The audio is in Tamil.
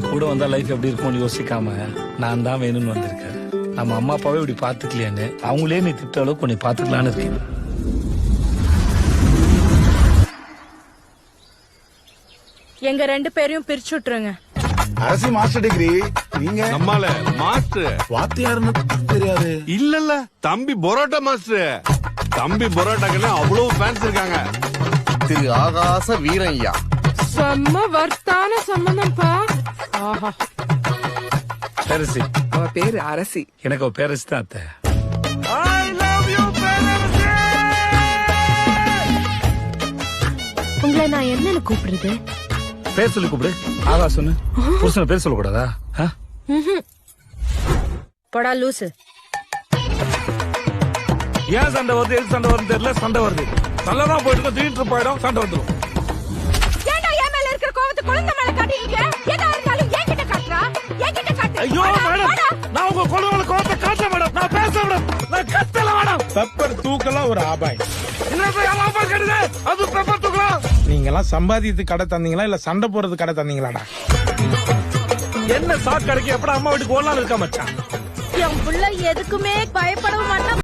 என் கூட வந்தா லைஃப் எப்படி இருக்கும்னு யோசிக்காம நான் தான் வேணும்னு வந்திருக்கேன். நம்ம அம்மா அப்பாவே இப்படி பாத்துக்கலையான்னு அவங்களே நீ திட்ட அளவுக்கு உன்னை பாத்துக்கலான்னு இருக்கேன். எங்க 2 பேரையும் பிரிச்சு விட்டுருங்க. அரசி மாஸ்டர் டிகிரி, நீங்க நம்மால மாஸ்டர் வாத்தியாருன்னு தெரியாது. இல்ல தம்பி பரோட்டா மாஸ்டர். தம்பி பரோட்டாக்குன்னு அவ்வளவு ஃபேன்ஸ் இருக்காங்க. திரு ஆகாச வீரய்யா. செம்ம வர்த்தான சம்பந்தம்ப்பா. ஆஹா. பேரரசி. அவ பேரு அரசி. எனக்கு அவ பேரரசி தான் அத்தை. உங்களை நான் என்னன்னு கூப்பிடுறது? பேர் சொல்லி கூப்பிடு. ஆகாசன்னு புருஷன பேர் சொல்லக்கூடாதா? போடா லூசு. ஏன் சண்டை வருது, எது சண்டை வருது தெரியல. சண்டை வருது, நல்லதான் போயிட்டு திடீர்னு போயிடும், சண்டை வந்துடும். ஏன்டா என் மேல இருக்கிற கோவத்தை குழந்தை மேல காட்டிட்டீங்க? எதா இருந்தாலும் என்கிட்ட காட்டுறா, என்கிட்ட காட்டு. ஐயோ மேடம், நான் உங்க குழந்தைகளை கோவத்தை காட்ட மேடம். நான் பேச மேடம், நான் கத்தல மேடம். பெப்பர் தூக்கலாம் ஒரு ஆபாயம். அது பெப்பர் தூக்கலாம். நீங்க எல்லாம் சம்பாதித்து கடை தந்தீங்களா இல்ல சண்டை போறது கடை தந்தீங்களாடா? என்ன சாக்கு கடைக்கு எப்படா அம்மா வீட்டுக்கு ஒரு நாள் இருக்கா மச்சான்? என் புள்ள எதுக்குமே பயப்படவும் மாட்டான்.